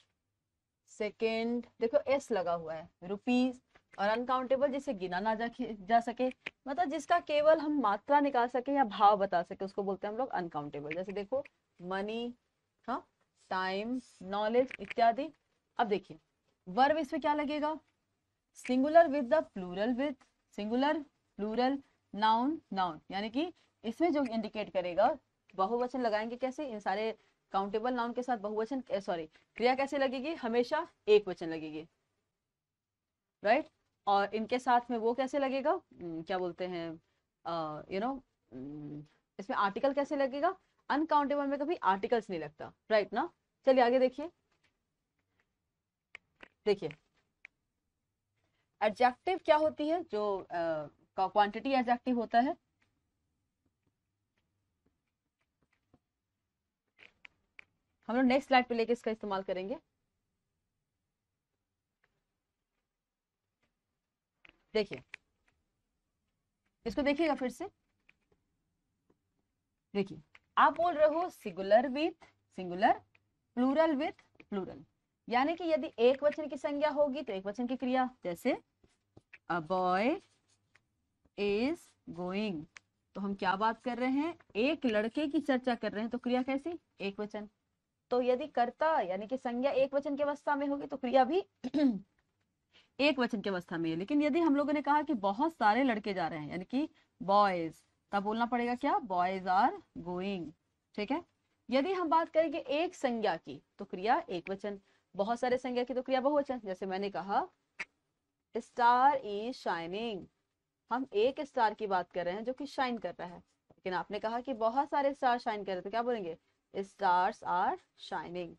सेकेंड, देखो एस लगा हुआ है, रुपीज। और अनकाउंटेबल जिसे गिना ना जा सके, मतलब जिसका केवल हम मात्रा निकाल सके या भाव बता सके, उसको बोलते हैं हम लोग अनकाउंटेबल। जैसे देखो मनी, हाँ, टाइम, नॉलेज इत्यादि। अब देखिए वर्ब इसमें क्या लगेगा, singular with the plural with, singular plural noun noun, यानी कि इसमें जो इंडिकेट करेगा बहुवचन लगाएंगे कैसे, इन सारे काउंटेबल नाउन के साथ बहुवचन, सॉरी क्रिया कैसे लगेगी, हमेशा एक वचन लगेगी, राइट। और इनके साथ में वो कैसे लगेगा, क्या बोलते हैं, यू नो, इसमें आर्टिकल कैसे लगेगा, अनकाउंटेबल में कभी आर्टिकल्स नहीं लगता, राइट ना। चलिए आगे देखिए, देखिए एडजेक्टिव क्या होती है, जो क्वांटिटी एडजेक्टिव होता है। हम लोग नेक्स्ट स्लाइड पे लेके इसका इस्तेमाल करेंगे। देखिए इसको देखिएगा फिर से, देखिए आप बोल रहे हो singular with singular, plural with plural, यानी कि यदि एक वचन की संज्ञा होगी तो एक वचन की क्रिया, जैसे अ बॉय इज गोइंग, तो हम क्या बात कर रहे हैं, एक लड़के की चर्चा कर रहे हैं, तो क्रिया कैसी, एक वचन। तो यदि कर्ता यानी कि संज्ञा एक वचन की अवस्था में होगी तो क्रिया भी एक वचन की अवस्था में है। लेकिन यदि हम लोगों ने कहा कि बहुत सारे लड़के जा रहे हैं, यानी कि बॉयज, तब बोलना पड़ेगा क्या, बॉयज आर गोइंग। ठीक है, यदि हम बात करेंगे एक संज्ञा की तो क्रिया एक वचन, बहुत सारे संज्ञा की तो क्रिया बहुवचन। जैसे मैंने कहा स्टार इज शाइनिंग, हम एक स्टार की बात कर रहे हैं जो कि शाइन कर रहा है, लेकिन आपने कहा कि बहुत सारे स्टार शाइन कर रहे हैं, तो क्या बोलेंगे, स्टार्स आर शाइनिंग।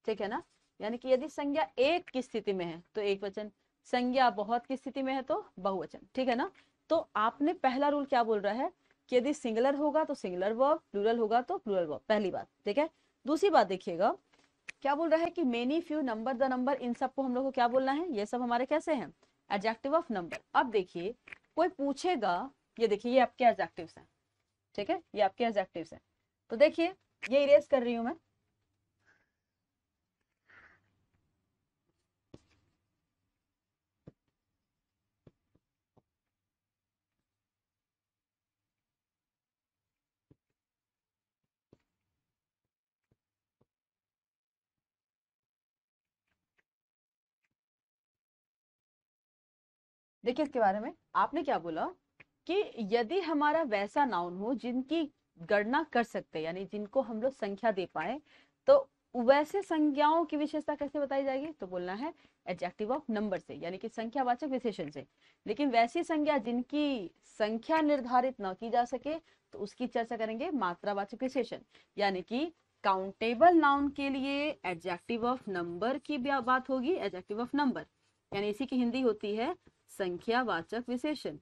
ठीक है ना, यानी कि यदि संज्ञा एक की स्थिति में है तो एक वचन, संज्ञा बहुत की स्थिति में है तो बहुवचन। ठीक है ना, तो आपने पहला रूल क्या बोल रहा है कि यदि सिंगुलर होगा तो सिंगुलर वर्ब, प्लूरल होगा तो प्लूरल वर्ब, पहली बात। ठीक है, दूसरी बात देखिएगा, क्या बोल रहा है कि many, few, number, the number, इन सबको हम लोग को क्या बोलना है, ये सब हमारे कैसे हैं, एडजेक्टिव ऑफ नंबर। अब देखिए कोई पूछेगा, ये देखिए ये आपके एडजेक्टिव्स हैं, ठीक है, ये आपके एडजेक्टिव्स हैं। तो देखिए ये इरेज कर रही हूं मैं। देखिए इसके बारे में आपने क्या बोला कि यदि हमारा वैसा नाउन हो जिनकी गणना कर सकते, यानी जिनको हम लोग संख्या दे पाए, तो वैसे संज्ञाओं की विशेषता कैसे बताई जाएगी, तो बोलना है एडजेक्टिव ऑफ नंबर से, यानी कि संख्यावाचक विशेषण से। लेकिन वैसी संज्ञा जिनकी संख्या निर्धारित न की जा सके, तो उसकी चर्चा करेंगे मात्रावाचक विशेषण। यानी कि काउंटेबल नाउन के लिए एडजेक्टिव ऑफ नंबर की बात होगी, एडजेक्टिव ऑफ नंबर, यानी इसी की हिंदी होती है संख्यावाचक विशेषण।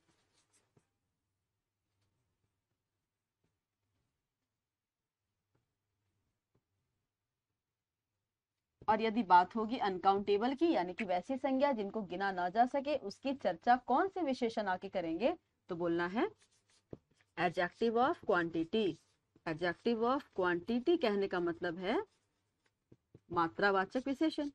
और यदि बात होगी अनकाउंटेबल की, यानी कि वैसी संज्ञा जिनको गिना ना जा सके, उसकी चर्चा कौन से विशेषण आके करेंगे, तो बोलना है adjective of quantity. Adjective of quantity कहने का मतलब है मात्रावाचक विशेषण।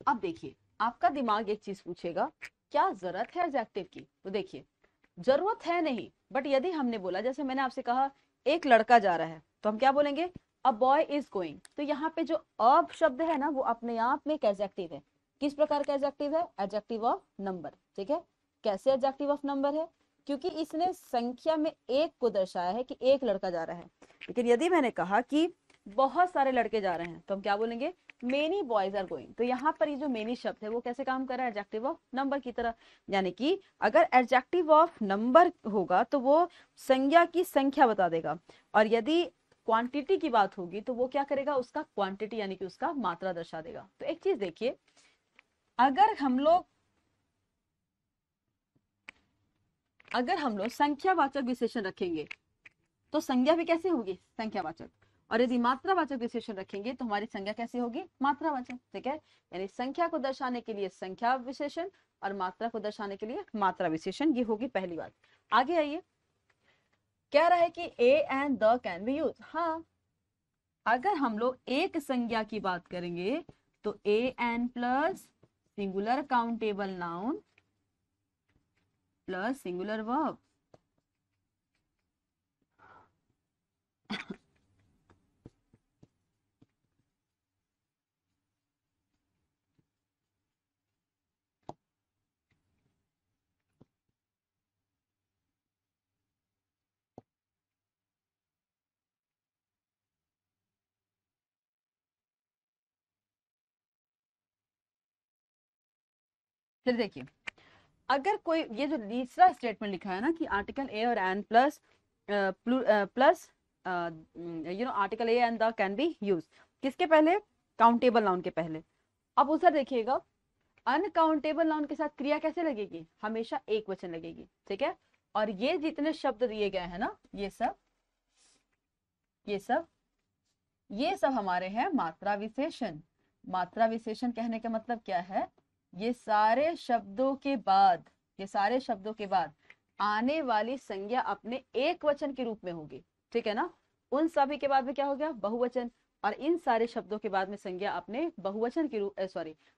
अब देखिए आपका दिमाग एक चीज पूछेगा, क्या जरूरत है एडजेक्टिव की, तो देखिए जरूरत है नहीं, बट यदि हमने बोला, जैसे मैंने आपसे कहा एक लड़का जा रहा है, तो हम क्या बोलेंगे, अ बॉय इज गोइंग। तो यहाँ पे जो अब शब्द है ना, वो अपने आप में एक एडजेक्टिव है। किस प्रकार का एडजेक्टिव है, एडजेक्टिव ऑफ नंबर, ठीक है। कैसे एडजेक्टिव ऑफ नंबर है, क्योंकि इसने संख्या में एक को दर्शाया है कि एक लड़का जा रहा है। लेकिन यदि मैंने कहा कि बहुत सारे लड़के जा रहे हैं, तो हम क्या बोलेंगे, मेनी बॉयज आर गोइंग। तो यहाँ पर ये जो मेनी शब्द है वो कैसे काम कर रहा है, एडजेक्टिव ऑफ नंबर की तरह। यानी कि अगर एडजेक्टिव ऑफ नंबर होगा तो वो संज्ञा की संख्या बता देगा, और यदि क्वांटिटी की बात होगी तो वो क्या करेगा, उसका क्वांटिटी यानी कि उसका मात्रा दर्शा देगा। तो एक चीज देखिए, अगर हम लोग संख्यावाचक विशेषण रखेंगे तो संज्ञा भी कैसे होगी, संख्यावाचक। और यदि मात्रावाचक विशेषण रखेंगे तो हमारी संज्ञा कैसे होगी, मात्रावाचक, ठीक है। यानी संख्या को दर्शाने के लिए संख्या विशेषण और मात्रा को दर्शाने के लिए मात्रा विशेषण, ये होगी पहली बात। आगे आइए, कह रहा है कि ए and the can be use. हाँ, अगर हम लोग एक संज्ञा की बात करेंगे तो a an plus singular countable noun plus singular verb. फिर देखिए, अगर कोई ये जो तीसरा स्टेटमेंट लिखा है ना कि आर्टिकल ए और an plus plus article a and the can be use, किसके पहले, काउंटेबल नाउन के पहले। अब उधर देखिएगा, अनकाउंटेबल नाउन के साथ क्रिया कैसे लगेगी, हमेशा एक वचन लगेगी, ठीक है। और ये जितने शब्द दिए गए हैं ना, ये सब हमारे हैं मात्रा विशेषण। मात्रा विशेषण कहने का मतलब क्या है, ये सारे शब्दों के बाद आने वाली संज्ञा अपने एक वचन के रूप में होगी, ठीक है ना। उन सभी के बाद में क्या हो गया, बहुवचन। और इन सारे शब्दों के बाद में संज्ञा अपने बहुवचन के रूप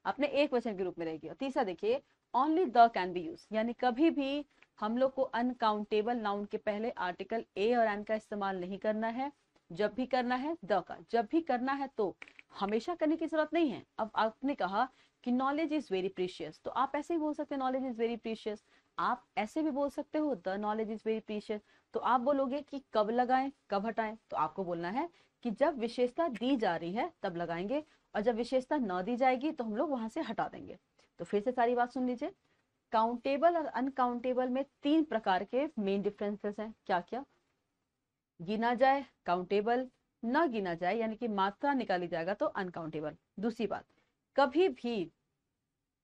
अपने एक वचन के रूप में रहेगी। और तीसरा देखिए, only the can be use, यानी कभी भी हम लोग को अनकाउंटेबल नाउन के पहले आर्टिकल ए और एन का इस्तेमाल नहीं करना है। जब भी करना है द का, जब भी करना है तो, हमेशा करने की जरूरत नहीं है। अब आपने कहा कि नॉलेज इज वेरी प्रीशियस, तो आप ऐसे ही बोल सकते हैं नॉलेज इज वेरी प्रीशियस। आप ऐसे भी बोल सकते हो the knowledge is very precious. तो आप बोलोगे कि कब लगाएं कब हटाएं, तो आपको बोलना है कि जब विशेषता दी जा रही है तब लगाएंगे, और जब विशेषता न दी जाएगी तो हम लोग वहां से हटा देंगे। तो फिर से सारी बात सुन लीजिए, काउंटेबल और अनकाउंटेबल में तीन प्रकार के मेन डिफरेंसेस हैं। क्या क्या, गिना जाए काउंटेबल, न गिना जाए यानी कि मात्रा निकाली जाएगा तो अनकाउंटेबल। दूसरी बात, कभी भी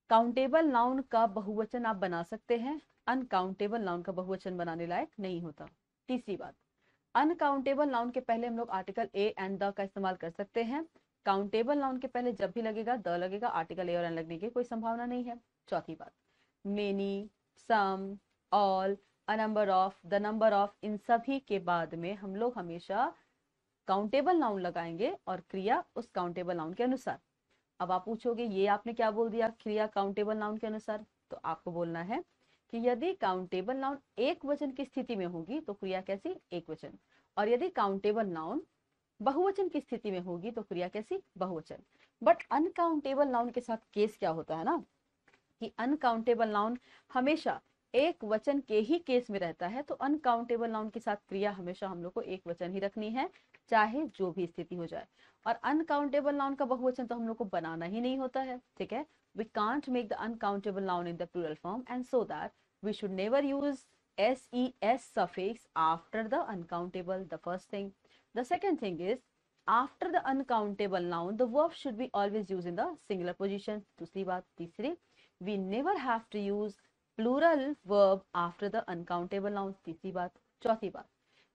काउंटेबल नाउन का बहुवचन आप बना सकते हैं, अनकाउंटेबल नाउन का बहुवचन बनाने लायक नहीं होता। तीसरी बात, अनकाउंटेबल नाउन के पहले हम लोग आर्टिकल ए एंड द का इस्तेमाल कर सकते हैं। काउंटेबल नाउन के पहले जब भी लगेगा द लगेगा, आर्टिकल ए और एन लगने की कोई संभावना नहीं है। चौथी बात, many, some, all, a number of, the number of, इन सभी के बाद में हम लोग हमेशा काउंटेबल नाउन लगाएंगे और क्रिया उस काउंटेबल नाउन के अनुसार। अब आप पूछोगे ये आपने क्या बोल दिया, क्रिया काउंटेबल नाउन के अनुसार, तो आपको बोलना है कि यदि काउंटेबल नाउन एक वचन की स्थिति में होगी तो क्रिया कैसी, एक वचन, और यदि काउंटेबल नाउन बहुवचन की स्थिति में होगी तो क्रिया कैसी, बहुवचन। बट अनकाउंटेबल नाउन के साथ केस क्या होता है ना, कि अनकाउंटेबल नाउन हमेशा एक वचन के ही केस में रहता है, तो अनकाउंटेबल नाउन के साथ क्रिया हमेशा हम लोग को एक वचन ही रखनी है, चाहे जो भी स्थिति हो जाए। और अनकाउंटेबल नाउन का बहुवचन तो हम लोग को बनाना ही नहीं होता है, ठीक है। We can't make the uncountable noun in the plural form, and so that we should never use ses suffix after the uncountable, the first thing. The second thing is, after the uncountable noun, the verb should be always used in the singular position. दूसरी बात, तीसरी, we never have to use plural verb after the uncountable noun. तीसरी बात। चौथी बात,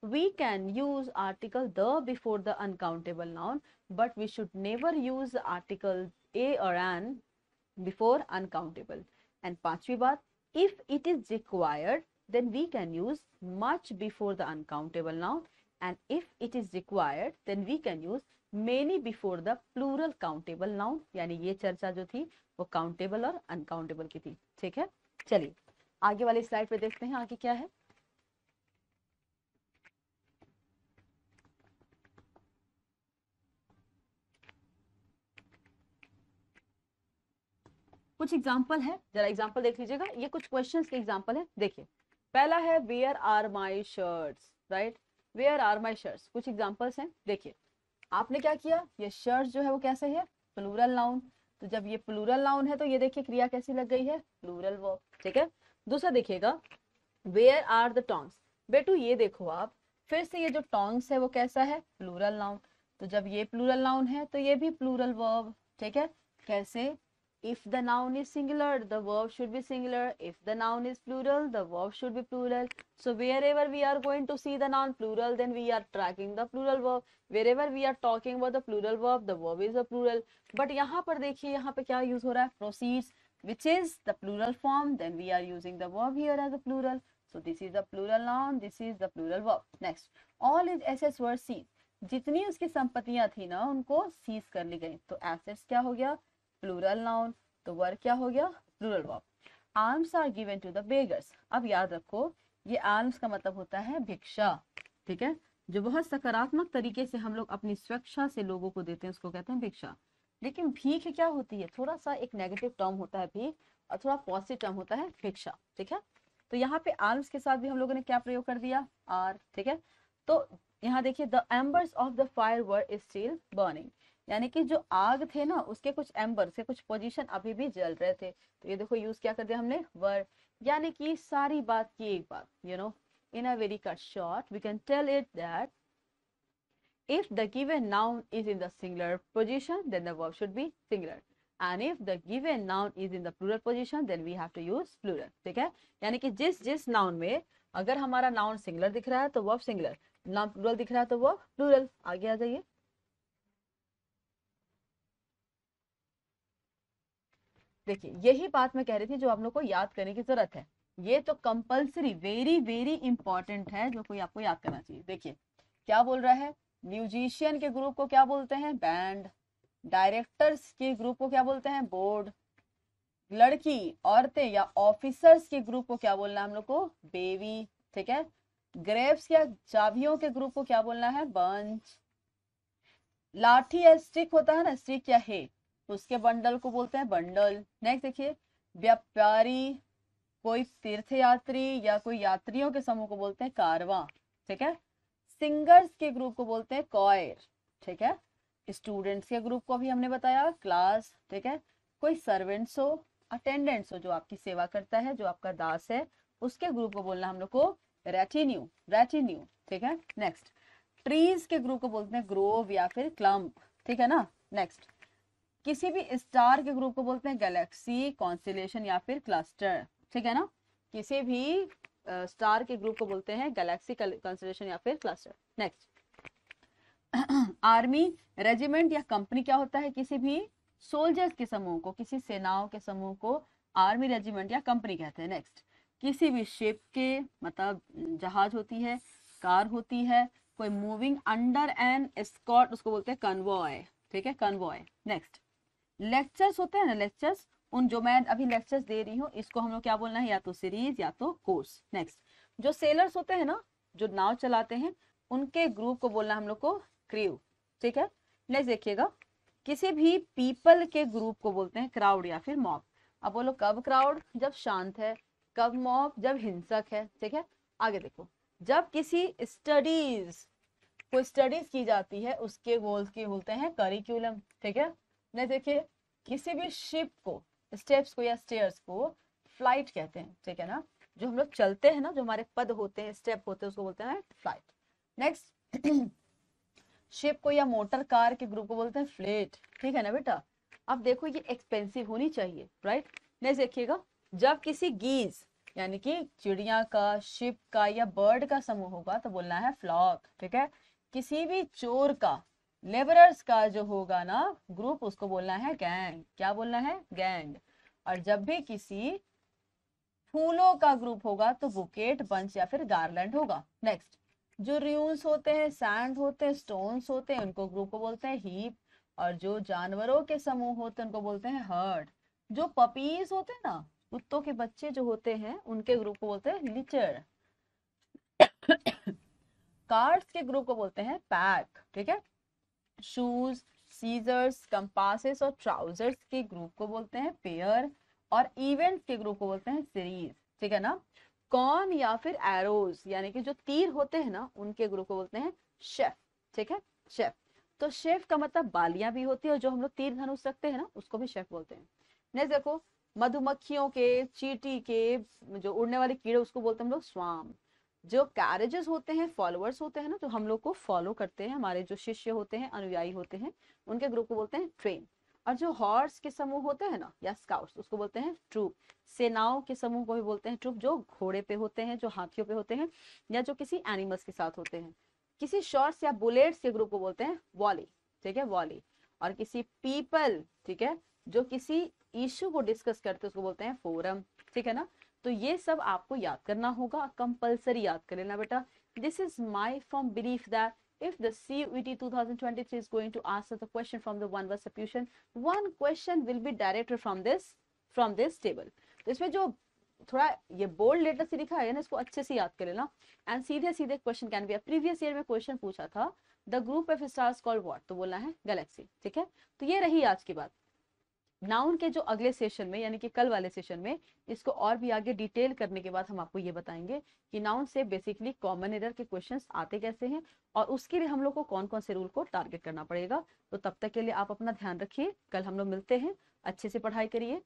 we can use article the before the uncountable noun, but we should never use the article a or an before uncountable. And पांचवी बात, if it is required then we can use much before the uncountable noun, and if it is required then we can use many before the plural countable noun. यानी ये चर्चा जो थी वो countable और uncountable की थी, ठीक है। चलिए आगे वाली स्लाइड पे देखते हैं आगे क्या है। कुछ एग्जाम्पल है, जरा एग्जाम्पल देख लीजिएगा, ये कुछ क्वेश्चंस के एग्जाम्पल है। देखिए पहला है where are my shirts, right, where are my shirts. कुछ एग्जाम्पल्स हैं, देखिए आपने क्या किया, ये शर्ट्स जो है वो कैसे है, प्लूरल नाउन, तो जब ये प्लूरल नाउन है तो ये देखिए क्रिया कैसी लग गई है, प्लूरल वर्ब, ठीक है। दूसरा देखिएगा, वेयर आर द टोंग्स, बेटू ये देखो आप, फिर से ये जो टोंग्स है वो कैसा है, प्लूरल नाउन, तो जब ये प्लूरल नाउन है तो ये भी प्लूरल वर्ब, ठीक है। कैसे, if the noun is singular the verb should be singular, if the noun is plural the verb should be plural. So wherever we are going to see the noun plural then we are tracking the plural verb, wherever we are talking about the plural verb the verb is a plural. But यहाँ पर देखिए यहाँ पे क्या use हो रहा है, proceeds, which is the plural form, then we are using the verb here as a plural. So this is the plural noun, this is the plural verb. Next, all is assets were seized, जितनी उसकी संपत्तियां थी ना उनको seize कर ली गई, तो assets क्या हो गया, प्लूरल नाउन, तो वर्ब क्या हो गया, plural verb. Arms are given to the beggars, अब याद रखो ये आर्म्स का मतलब होता है भिक्षा, ठीक है, जो बहुत सकारात्मक तरीके से हम लोग अपनी स्वेच्छा से लोगों को देते हैं उसको कहते हैं भिक्षा। लेकिन भीख क्या होती है, थोड़ा सा एक नेगेटिव टर्म होता है भीख, और थोड़ा पॉजिटिव टर्म होता है भिक्षा, ठीक है। तो यहाँ पे आर्म्स के साथ भी हम लोगों ने क्या प्रयोग कर दिया, आर, ठीक है। तो यहाँ देखिए, the एम्बर्स of the fire were still burning, यानी कि जो आग थे ना उसके कुछ एम्बर से कुछ पोजीशन अभी भी जल रहे थे, तो ये देखो यूज क्या कर दिया हमने, वर, यानी कि सारी बात की एक बात, you know, in a very cut short we can tell it that if the given noun is in the singular position then the verb should be singular, and if the given noun is in the plural position then we have to use plural, ठीक है। यानी कि जिस जिस noun में अगर हमारा noun singular दिख रहा है तो वर्ब सिंगुलर, नाउन प्लूरल दिख रहा है तो वर्ब प्लूरल। आगे आ जाइए, देखिए यही बात मैं कह रही थी जो आप लोग को याद करने की जरूरत है, ये तो कंपल्सरी वेरी वेरी इंपॉर्टेंट है जो कोई आपको याद करना चाहिए। देखिए क्या बोल रहा है, म्यूजिशियन के ग्रुप को क्या बोलते हैं, बैंड, डायरेक्टर्स के ग्रुप को क्या बोलते हैं, बोर्ड, लड़की औरतें या ऑफिसर्स के ग्रुप को क्या बोलना है हम लोग को, बेबी, ठीक है। ग्रेप्स या चाबियों के ग्रुप को क्या बोलना है, बंच। लाठी या स्टिक होता है ना, स्टिक या है, उसके बंडल को बोलते हैं बंडल। नेक्स्ट देखिए, व्यापारी, कोई तीर्थयात्री या कोई यात्रियों के समूह को बोलते हैं कारवां, ठीक है। सिंगर्स के ग्रुप को बोलते हैं कॉयर, ठीक है। स्टूडेंट्स के ग्रुप को भी हमने बताया क्लास, ठीक है। कोई सर्वेंट्स हो, अटेंडेंट्स हो जो आपकी सेवा करता है, जो आपका दास है, उसके ग्रुप को बोलना हम लोग को रेटिन्यू, रेटिन्यू, ठीक है। नेक्स्ट, ट्रीज के ग्रुप को बोलते हैं ग्रोव या फिर क्लम्प, ठीक है ना। नेक्स्ट, किसी भी स्टार के ग्रुप को बोलते हैं गैलेक्सी, कॉन्स्टेलेशन या फिर क्लस्टर, ठीक है ना। किसी भी स्टार के ग्रुप को बोलते हैं गैलेक्सी कंस्टलेशन या फिर क्लस्टर। नेक्स्ट, आर्मी, रेजिमेंट या कंपनी क्या होता है? किसी भी सोल्जर्स के समूह को, किसी सेनाओं के समूह को आर्मी, रेजिमेंट या कंपनी कहते हैं। नेक्स्ट, किसी भी शिप के, मतलब जहाज होती है, कार होती है, कोई मूविंग अंडर एन एस्कॉर्ट, उसको बोलते हैं कन्वॉय। ठीक है, कन्वॉय। नेक्स्ट, लेक्चर्स होते हैं ना, लेक्चर्स, उन जो मैं अभी लेक्चर्स दे रही हूँ इसको हम लोग क्या बोलना है? या तो सीरीज या तो कोर्स। नेक्स्ट, जो सेलर्स होते हैं ना, जो नाव चलाते हैं, उनके ग्रुप को बोलना हम लोग को क्रू। ठीक है, नेक्स्ट देखिएगा, किसी भी पीपल के ग्रुप को बोलते हैं क्राउड या फिर मॉब। अब बोलो कब क्राउड? जब शांत है। कब मॉब? जब हिंसक है। ठीक है, आगे देखो, जब किसी स्टडीज, कोई स्टडीज की जाती है, उसके गोल्स की बोलते हैं करिकुलम। ठीक है, नेक्स्ट देखिए, किसी भी शिप को, स्टेप्स को या स्टेयर्स को फ्लाइट कहते हैं। ठीक है ना, जो हम लोग चलते हैं ना, जो हमारे पद होते हैं, स्टेप होते हैं, उसको बोलते हैं फ्लाइट। नेक्स्ट, शिप को या मोटर कार के ग्रुप को बोलते हैं फ्लीट। ठीक है ना बेटा, अब देखो ये एक्सपेंसिव होनी चाहिए, राइट। नेक्स्ट देखिएगा, जब किसी गीज यानी कि चिड़िया का, शिप का या बर्ड का समूह होगा तो बोलना है फ्लॉक। ठीक है, किसी भी चोर का, लेबरर्स का जो होगा ना ग्रुप, उसको बोलना है गैंग। क्या बोलना है? गैंग। और जब भी किसी फूलों का ग्रुप होगा तो बुकेट, बंच या फिर गार्लैंड होगा। नेक्स्ट, जो र्यून्स होते हैं, सैंड होते हैं, स्टोन्स होते हैं, उनको ग्रुप को बोलते हैं हीप। और जो जानवरों के समूह होते हैं उनको बोलते हैं हर्ड। जो पपीज होते हैं ना, कुत्तों के बच्चे जो होते हैं, उनके ग्रुप को बोलते हैं लिटर। कार्ड्स के ग्रुप को बोलते हैं पैक। ठीक है, शूज, सीजर्स, कंपासेस और ट्राउजर्स के ग्रुप को बोलते हैं पेयर। और इवेंट्स के ग्रुप को बोलते हैं सीरीज। ठीक है ना, कॉन या फिर एरोज यानी कि जो तीर होते हैं ना, उनके ग्रुप को बोलते हैं शेफ। ठीक है, शेफ। तो शेफ का मतलब बालियां भी होती है, और जो हम लोग तीर धनुष रखते हैं ना, उसको भी शेफ बोलते हैं। नेक्स्ट देखो, मधुमक्खियों के, चींटी के, जो उड़ने वाले कीड़े, उसको बोलते हैं हम लोग स्वाम। जो कैरेजेस होते हैं, फॉलोअर्स होते हैं ना, जो हम लोग को फॉलो करते हैं, हमारे जो शिष्य होते हैं, अनुयायी होते हैं, उनके ग्रुप को बोलते हैं ट्रेन। और जो हॉर्स के समूह होते हैं ना, या स्काउट्स, उसको बोलते हैं ट्रूप। सेनाओं के समूह को भी बोलते हैं ट्रूप, जो घोड़े पे होते हैं, जो हाथियों पे होते हैं, या जो किसी एनिमल्स के साथ होते हैं। किसी शॉर्ट्स या बुलेट्स के ग्रुप को बोलते हैं वॉली। ठीक है, वॉली। और किसी पीपल, ठीक है, जो किसी इशू को डिस्कस करते हैं, उसको बोलते हैं फोरम। ठीक है ना, तो ये सब आपको याद करना होगा, कंपलसरी याद कर लेना बेटा। This is my firm belief that if the CUET 2023 is going to ask us a question from the one word substitution, one question will be directed from this table. तो इसमें जो थोड़ा ये बोल्ड लेटर से लिखा है ना, इसको अच्छे से याद कर लेना। एंड सीधे सीधे question can be, previous year में क्वेश्चन पूछा था, the group of stars called what, तो बोलना है गैलेक्सी। ठीक है, तो ये रही आज की बात। नाउन के जो अगले सेशन में, यानी कि कल वाले सेशन में, इसको और भी आगे डिटेल करने के बाद हम आपको ये बताएंगे कि नाउन से बेसिकली कॉमन एरर के क्वेश्चंस आते कैसे हैं, और उसके लिए हम लोग को कौन कौन से रूल को टारगेट करना पड़ेगा। तो तब तक के लिए आप अपना ध्यान रखिए, कल हम लोग मिलते हैं, अच्छे से पढ़ाई करिए।